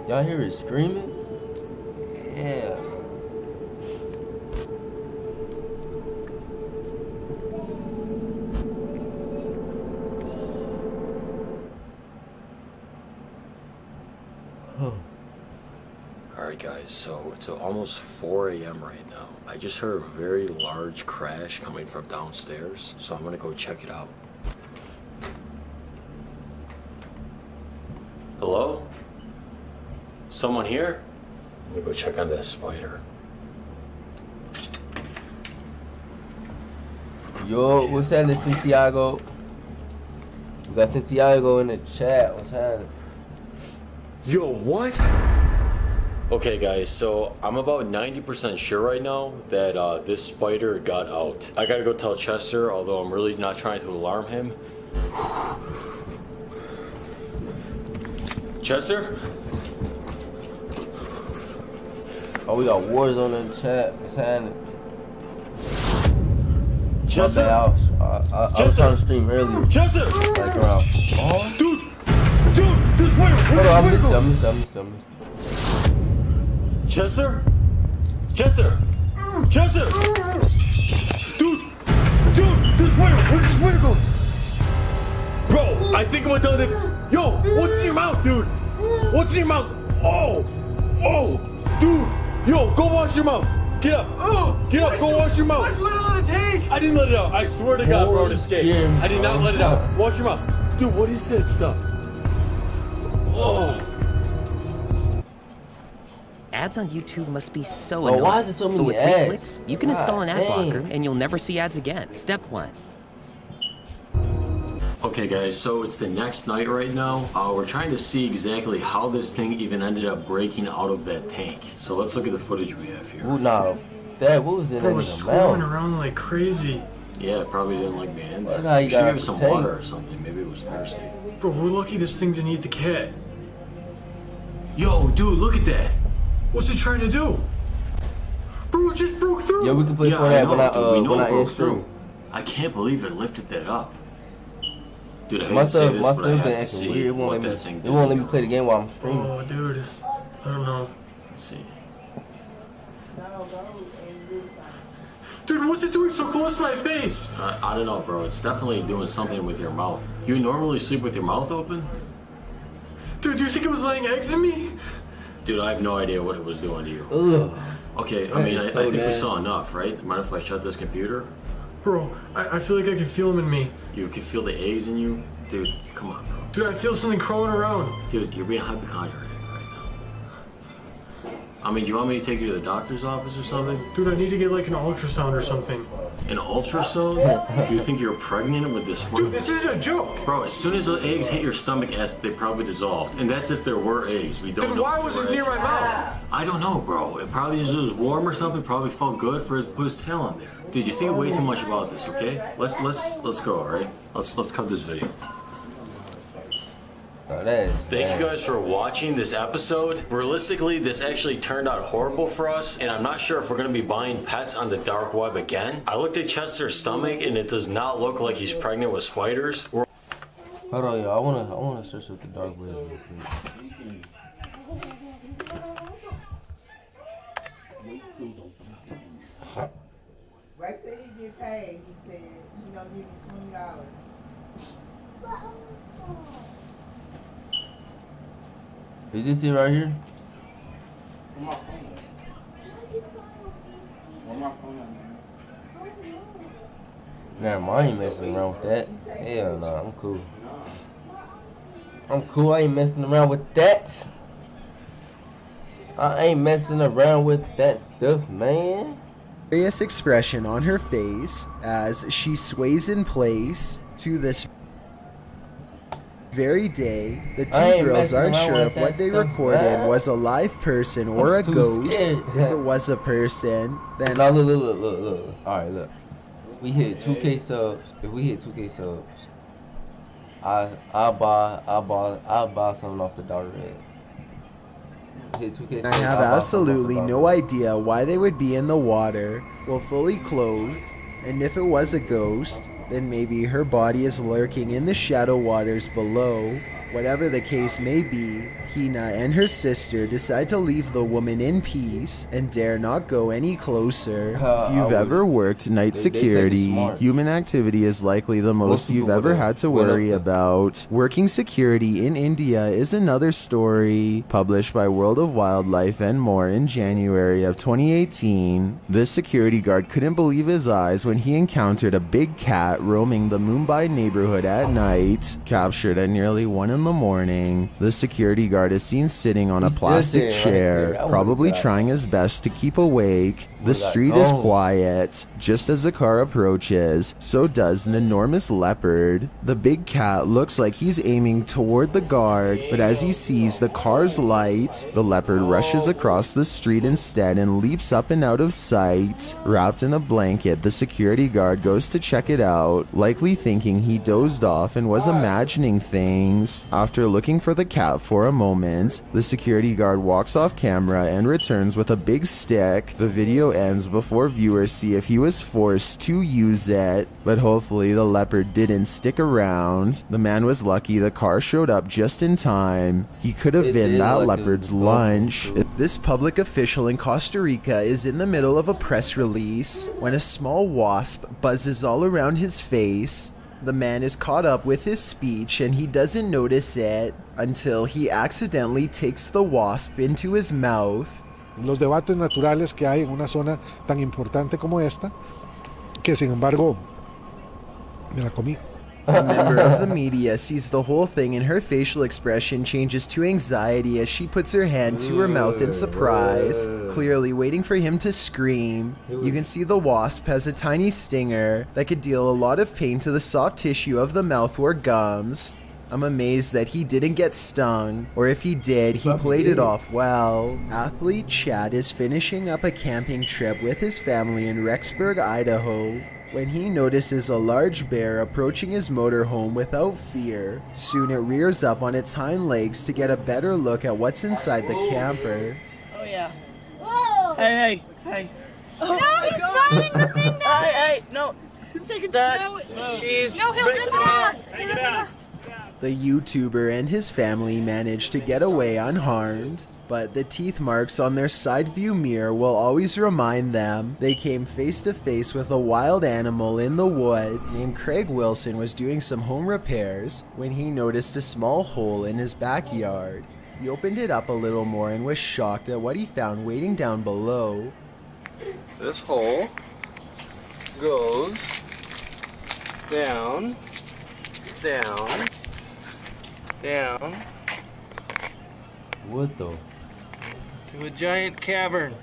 Y'all hear it screaming? Yeah. Alright guys, so it's almost 4 a.m. right now. I just heard a very large crash coming from downstairs, so I'm gonna go check it out. Hello? Someone here? I'm gonna go check on that spider. Yo, what's happening, Santiago? We got Santiago in the chat. What's happening? Yo, what? Okay guys, so I'm about 90% sure right now that this spider got out. I gotta go tell Chester, although I'm really not trying to alarm him. Chester? Oh, we got Warzone in the chat. What's happening? Chester? I was trying to stream earlier. Chester! Like around. Oh. Dude, this spider! Hold on, I missed it. Chester? Chester! Chester! Dude, this spider! Where's the spider go? Bro, I think I'm gonna tell them. Yo, what's in your mouth, dude? What's in your mouth? Oh, dude! Yo, go wash your mouth. Get up. Get up. Go wash your mouth. Why'd you let it out of the tank? I didn't let it out. I swear to God, bro, it escaped. I did not let it out. Wash your mouth. Dude, what is that stuff? Oh. Ads on YouTube must be so Oh, annoying. why is there so many But with ads? 3 clicks, you can install an ad dang. blocker and you'll never see ads again. Step 1. Okay guys, so it's the next night right now. We're trying to see exactly how this thing even ended up breaking out of that tank. So let's look at the footage we have here. Ooh, no. What was in Bro the was swarming mouth? around like crazy. Yeah, it probably didn't like being in there. Look how you Should got give it some tank. water or something. Maybe it was thirsty. Bro, we're lucky this thing didn't eat the cat. Yo, dude, look at that. What's it trying to do? Bro, it just broke through. Yeah, we can play Yeah, for I that know, when I dude. We know when it I broke end stream. through. I can't believe it lifted that up. Dude, I hate My to say stuff this, been but I have to acting see weird. It what won't that let thing me. did. It won't let me play the game while I'm streaming. Oh, dude. I don't know. Let's see. Dude, what's it doing so close to my face? I don't know, bro. It's definitely doing something with your mouth. You normally sleep with your mouth open? Dude, do you think it was laying eggs in me? Dude, I have no idea what it was doing to you. Ugh. Okay, I mean, I think we saw enough, right? Mind if I shut this computer? Bro, I feel like I can feel them in me. You can feel the eggs in you? Dude, come on, bro. Dude, I feel something crawling around. Dude, you're being hypochondriac right now. I mean, do you want me to take you to the doctor's office or something? Dude, I need to get like an ultrasound or something. An ultrasound? You think you're pregnant with this? Dude, this isn't a joke. Bro, as soon as the eggs hit your stomach, they probably dissolved. And that's if there were eggs. We don't know. Then why was if it there near were my mouth? I don't know, bro. It probably just was warm or something. Probably felt good for his put his tail in there. Dude, you think way too much about this, okay? Let's go, all right? Let's cut this video. Oh, that is Thank you guys for watching this episode. Realistically, this actually turned out horrible for us, and I'm not sure if we're gonna be buying pets on the dark web again. I looked at Chester's stomach, and it does not look like he's pregnant with spiders. Hold on, y'all. I wanna search with the dark web real quick. Right there you get paid, he said. He's gonna give you $20. Is this it right here? Nah, I ain't messing around with that. Hell no, I'm cool. I'm cool, I ain't messing around with that. I ain't messing around with that stuff, man. Curious expression on her face as she sways in place to this very day. The two girls aren't sure if what they recorded was a live person or a ghost. If it was a person, then now look. Alright, look. We hit 2K subs. If we hit 2K subs, I'll buy something off the dark web. Hit 2K subs, I have absolutely no idea why they would be in the water, well fully clothed, and if it was a ghost, then maybe her body is lurking in the shadow waters below. Whatever the case may be, Hina and her sister decide to leave the woman in peace and dare not go any closer. If you've ever worked night security, human activity is likely the most you've ever had to worry about. Working security in India is another story. Published by World of Wildlife and more in January of 2018, this security guard couldn't believe his eyes when he encountered a big cat roaming the Mumbai neighborhood at night. Captured at nearly 1 in the morning. The security guard is seen sitting on a plastic chair, probably trying his best to keep awake. The street is quiet. Just as the car approaches, so does an enormous leopard. The big cat looks like he's aiming toward the guard, but as he sees the car's light, the leopard rushes across the street instead and leaps up and out of sight. Wrapped in a blanket, the security guard goes to check it out, likely thinking he dozed off and was imagining things. After looking for the cat for a moment, the security guard walks off camera and returns with a big stick. The video ends before viewers see if he was forced to use it, but hopefully the leopard didn't stick around. The man was lucky the car showed up just in time. He could have been that leopard's lunch. This public official in Costa Rica is in the middle of a press release when a small wasp buzzes all around his face. The man is caught up with his speech and he doesn't notice it until he accidentally takes the wasp into his mouth. Los debates naturales que hay en una zona tan importante como esta, que sin embargo me la comí. A member of the media sees the whole thing and her facial expression changes to anxiety as she puts her hand to her mouth in surprise, clearly waiting for him to scream. You can see the wasp has a tiny stinger that could deal a lot of pain to the soft tissue of the mouth or gums. I'm amazed that he didn't get stung, or if he did, he played it off well. Athlete Chad is finishing up a camping trip with his family in Rexburg, Idaho, when he notices a large bear approaching his motorhome without fear. Soon it rears up on its hind legs to get a better look at what's inside the camper. Oh yeah. Whoa! Hey. No, he's grabbing the thing now! Hey, no. He's taking that. She's... No, he'll rip it off! Take it out! The YouTuber and his family managed to get away unharmed, but the teeth marks on their side view mirror will always remind them they came face to face with a wild animal in the woods. Named Craig Wilson was doing some home repairs when he noticed a small hole in his backyard. He opened it up a little more and was shocked at what he found waiting down below. This hole goes down. What the? To a giant cavern.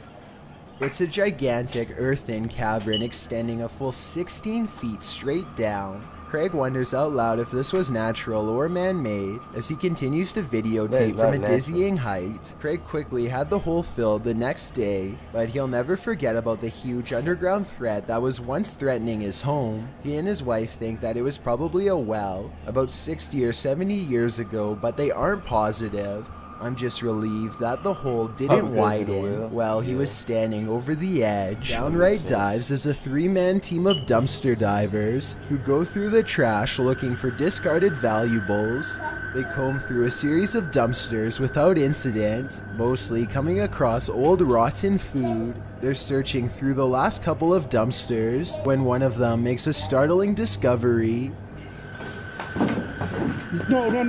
It's a gigantic earthen cavern extending a full 16 feet straight down. Craig wonders out loud if this was natural or man-made as he continues to videotape from a dizzying height. Craig quickly had the hole filled the next day, but he'll never forget about the huge underground threat that was once threatening his home. He and his wife think that it was probably a well about 60 or 70 years ago, but they aren't positive. I'm just relieved that the hole didn't widen while he was standing over the edge. Downright Dives is a three-man team of dumpster divers who go through the trash looking for discarded valuables. They comb through a series of dumpsters without incident, mostly coming across old rotten food. They're searching through the last couple of dumpsters when one of them makes a startling discovery. No. Move in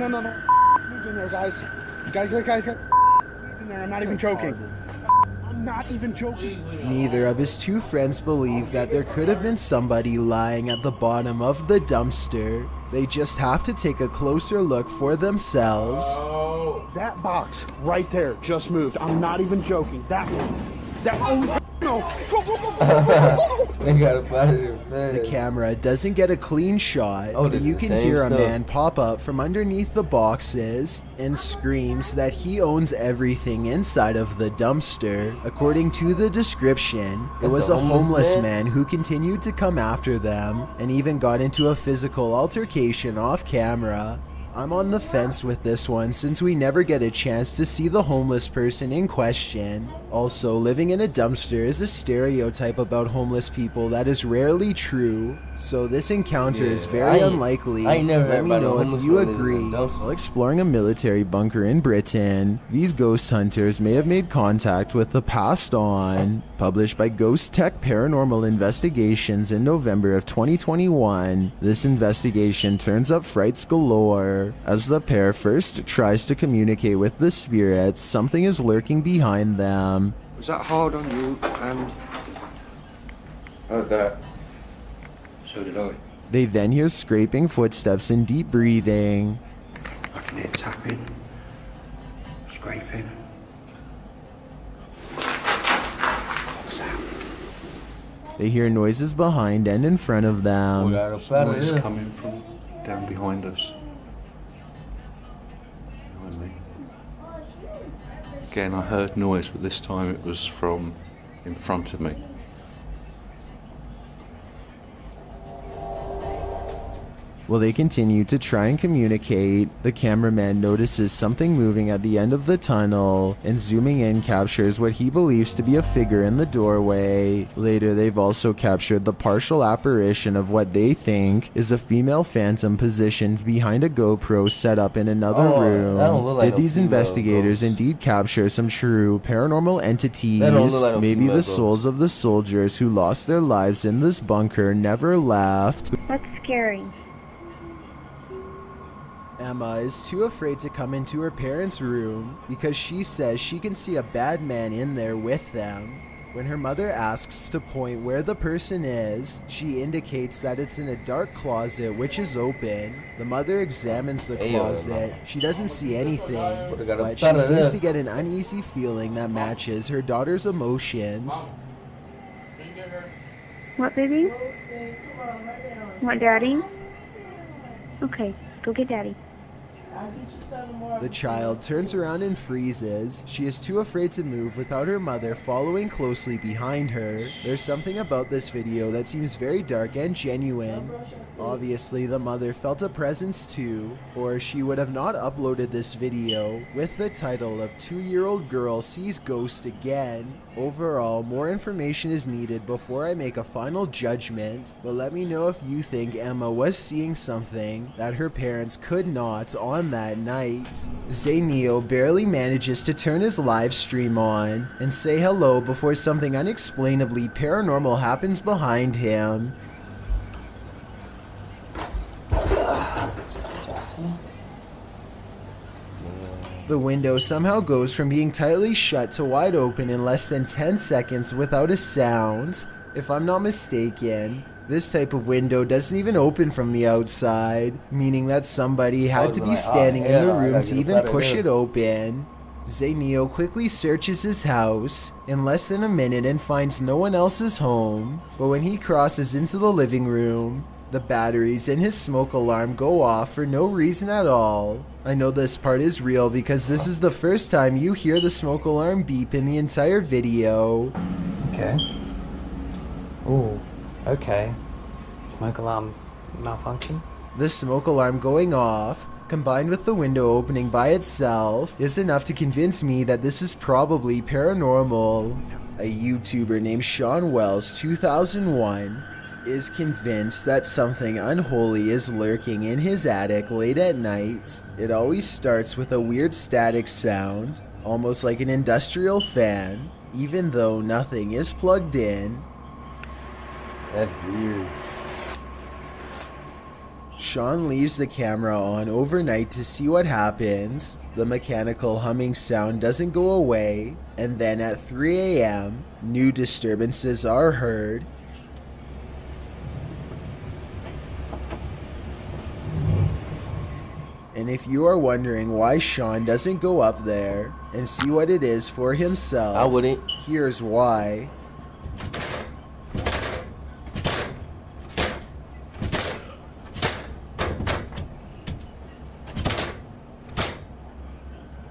there, guys. Guys, in there. I'm not even joking. Neither of his two friends believe that there could have been somebody lying at the bottom of the dumpster. They just have to take a closer look for themselves. That box right there just moved. I'm not even joking. That one. No. They gotta find it fast. The camera doesn't get a clean shot, but you can hear a man pop up from underneath the boxes and screams that he owns everything inside of the dumpster. According to the description, it was a homeless man who continued to come after them and even got into a physical altercation off camera. I'm on the fence with this one since we never get a chance to see the homeless person in question. Also, living in a dumpster is a stereotype about homeless people that is rarely true, so this encounter is very unlikely. Let me know if you agree. While exploring a military bunker in Britain, these ghost hunters may have made contact with the passed on. Published by Ghost Tech Paranormal Investigations in November of 2021, this investigation turns up frights galore. As the pair first tries to communicate with the spirits, something is lurking behind them. Was that hard on you? And that. So did I. They then hear scraping footsteps and deep breathing. can hear tapping, scraping. What's that? They hear noises behind and in front of them. Noise coming from down behind us. Behind me. Again, I heard noise, but this time it was from in front of me. While they continue to try and communicate, the cameraman notices something moving at the end of the tunnel and zooming in captures what he believes to be a figure in the doorway. Later, they've also captured the partial apparition of what they think is a female phantom positioned behind a GoPro set up in another room. Did these investigators indeed capture some true paranormal entities? Maybe the souls of the soldiers who lost their lives in this bunker never left. That's scary. Emma is too afraid to come into her parents' room because she says she can see a bad man in there with them. When her mother asks to point where the person is, she indicates that it's in a dark closet which is open. The mother examines the closet. She doesn't see anything, but she seems to get an uneasy feeling that matches her daughter's emotions. What, baby? Want daddy? Okay, go get daddy. The child turns around and freezes. She is too afraid to move without her mother following closely behind her. There's something about this video that seems very dark and genuine. Obviously, the mother felt a presence too, or she would have not uploaded this video with the title of 2-year-old girl sees ghost again. Overall, more information is needed before I make a final judgment, but let me know if you think Emma was seeing something that her parents could not on that night. Zayneo barely manages to turn his live stream on and say hello before something unexplainably paranormal happens behind him. The window somehow goes from being tightly shut to wide open in less than 10 seconds without a sound. If I'm not mistaken, this type of window doesn't even open from the outside, meaning that somebody had to be standing in the room to even push it open. Zayneo quickly searches his house in less than a minute and finds no one else's home, but when he crosses into the living room, the batteries in his smoke alarm go off for no reason at all. I know this part is real because this is the first time you hear the smoke alarm beep in the entire video. Okay. Ooh, okay. Smoke alarm malfunction? The smoke alarm going off, combined with the window opening by itself, is enough to convince me that this is probably paranormal. A YouTuber named Sean Wells 2001 is convinced that something unholy is lurking in his attic late at night. It always starts with a weird static sound, almost like an industrial fan, even though nothing is plugged in. That's weird. Sean leaves the camera on overnight to see what happens. The mechanical humming sound doesn't go away, and then at 3 a.m., new disturbances are heard. And if you are wondering why Sean doesn't go up there and see what it is for himself, I wouldn't. Here's why.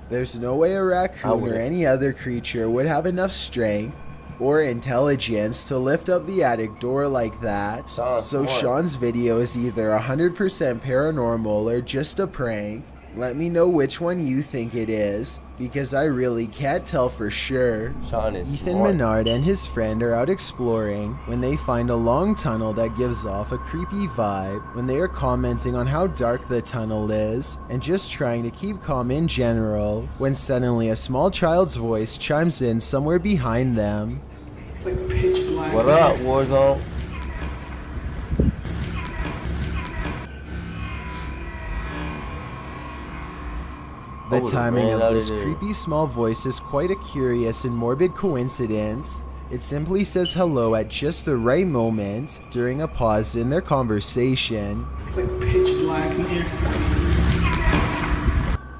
There's no way a raccoon or any other creature would have enough strength or intelligence to lift up the attic door like that. So Sean's video is either 100% paranormal or just a prank. Let me know which one you think it is, because I really can't tell for sure. Ethan Menard and his friend are out exploring when they find a long tunnel that gives off a creepy vibe. When they are commenting on how dark the tunnel is and just trying to keep calm in general, when suddenly a small child's voice chimes in somewhere behind them. It's like pitch black. What up, Warzone? The timing of this creepy small voice is quite a curious and morbid coincidence. It simply says hello at just the right moment during a pause in their conversation. It's like pitch black in here.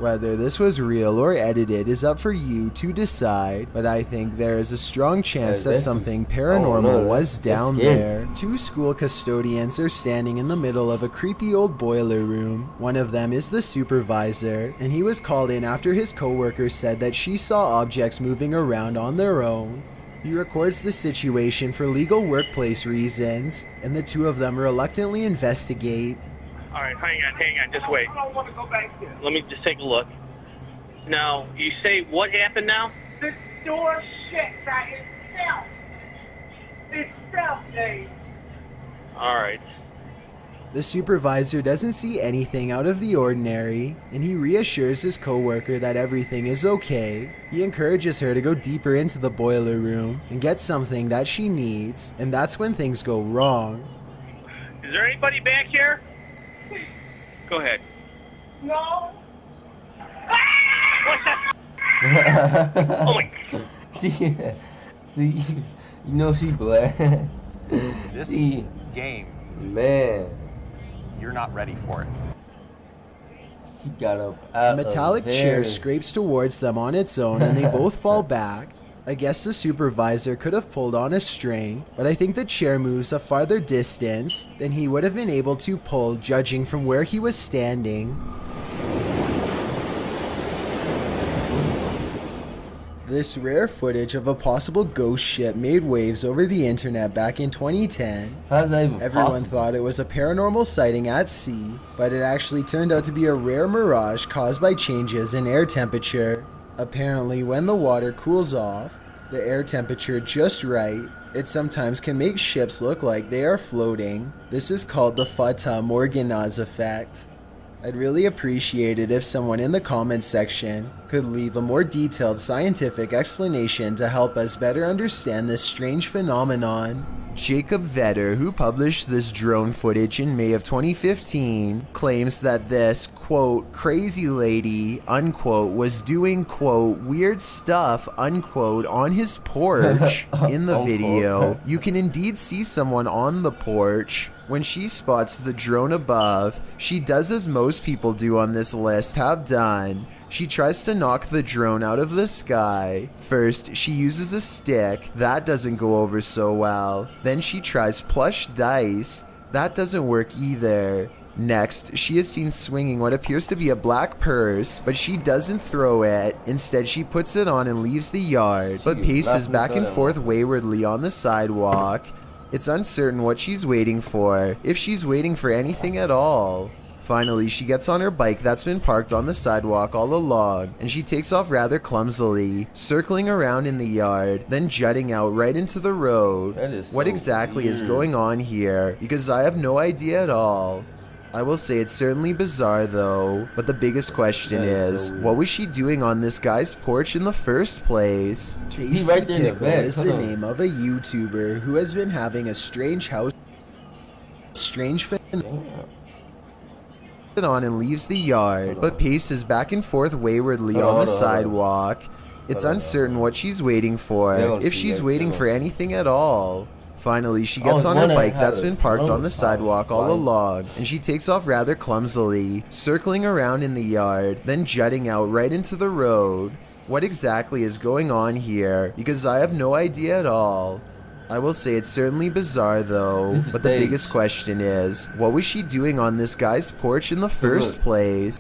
Whether this was real or edited is up for you to decide, but I think there is a strong chance that something paranormal was down there. Two school custodians are standing in the middle of a creepy old boiler room. One of them is the supervisor, and he was called in after his coworker said that she saw objects moving around on their own. He records the situation for legal workplace reasons, and the two of them reluctantly investigate. Alright, hang on, just wait. I don't want to go back there. Let me just take a look. Now, you say what happened now? The door shut by itself. Itself, Dave. Alright. The supervisor doesn't see anything out of the ordinary, and he reassures his coworker that everything is okay. He encourages her to go deeper into the boiler room and get something that she needs, and that's when things go wrong. Is there anybody back here? Go ahead. No. What's that? Oh my. See, you know she black. This game, man, you're not ready for it. She got up A out metallic of there. chair scrapes towards them on its own, and they both fall back. I guess the supervisor could have pulled on a string, but I think the chair moves a farther distance than he would have been able to pull, judging from where he was standing. This rare footage of a possible ghost ship made waves over the internet back in 2010. How's that even Everyone possible? thought it was a paranormal sighting at sea, but it actually turned out to be a rare mirage caused by changes in air temperature. Apparently, when the water cools off, the air temperature just right, it sometimes can make ships look like they are floating. This is called the Fata Morganaz effect. I'd really appreciate it if someone in the comments section could leave a more detailed scientific explanation to help us better understand this strange phenomenon. Jacob Vetter, who published this drone footage in May of 2015, claims that this, quote, crazy lady, unquote, was doing, quote, weird stuff, unquote, on his porch. In the video, you can indeed see someone on the porch. When she spots the drone above, she does as most people do on this list have done. She tries to knock the drone out of the sky. First, she uses a stick. That doesn't go over so well. Then she tries plush dice. That doesn't work either. Next, she is seen swinging what appears to be a black purse, but she doesn't throw it. Instead, she puts it on and leaves the yard, but paces back and forth waywardly on the sidewalk. It's uncertain what she's waiting for, if she's waiting for anything at all. Finally, she gets on her bike that's been parked on the sidewalk all along, and she takes off rather clumsily, circling around in the yard, then jutting out right into the road. What exactly is going on here? Because I have no idea at all. I will say it's certainly bizarre though, but the biggest question is, what was she doing on this guy's porch in the first place? Tasty right there in the Pickle bed. is the name of a YouTuber who has been having a strange on and leaves the yard, but paces back and forth waywardly on the sidewalk. It's uncertain what she's waiting for, if she's waiting for anything at all. Finally, she gets on her bike that's been parked on the sidewalk all along, and she takes off rather clumsily, circling around in the yard, then jutting out right into the road. What exactly is going on here? Because I have no idea at all. I will say it's certainly bizarre though, but the biggest question is, what was she doing on this guy's porch in the first place?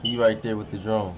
He right there with the drone.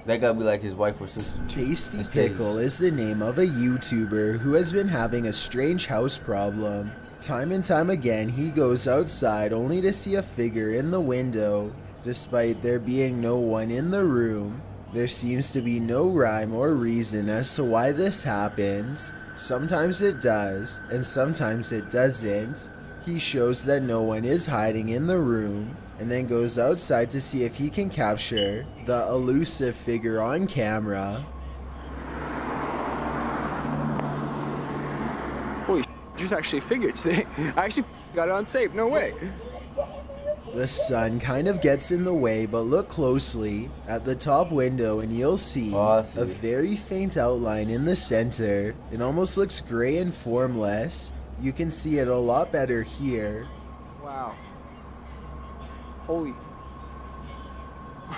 That gotta be like his wife or sister. Tasty Pickle is the name of a YouTuber who has been having a strange house problem. Time and time again, he goes outside only to see a figure in the window. Despite there being no one in the room, there seems to be no rhyme or reason as to why this happens. Sometimes it does, and sometimes it doesn't. He shows that no one is hiding in the room, and then goes outside to see if he can capture the elusive figure on camera. Holy there's actually a figure today. I actually got it on tape, no way. The sun kind of gets in the way, but look closely at the top window and you'll see a very faint outline in the center. It almost looks gray and formless. You can see it a lot better here. Wow. Holy.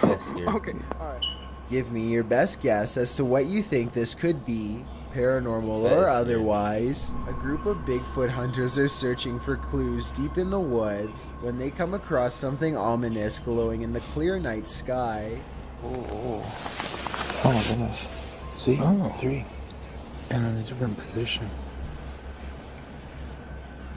That's scary. Okay, alright. Give me your best guess as to what you think this could be, paranormal That or is otherwise. A group of Bigfoot hunters are searching for clues deep in the woods when they come across something ominous glowing in the clear night sky. Oh my goodness. See? Oh. 3. And in a different position.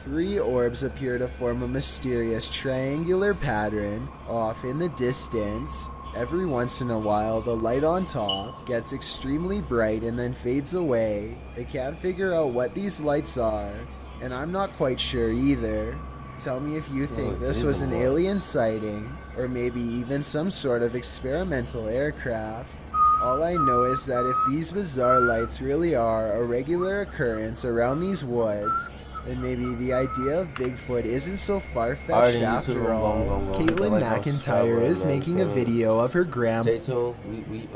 3 orbs appear to form a mysterious triangular pattern off in the distance. Every once in a while, the light on top gets extremely bright and then fades away. They can't figure out what these lights are, and I'm not quite sure either. Tell me if you think this was an alien sighting, or maybe even some sort of experimental aircraft. All I know is that if these bizarre lights really are a regular occurrence around these woods, then maybe the idea of Bigfoot isn't so far-fetched after all. Caitlin McIntyre is making a video of her grandpa. Stay tuned. We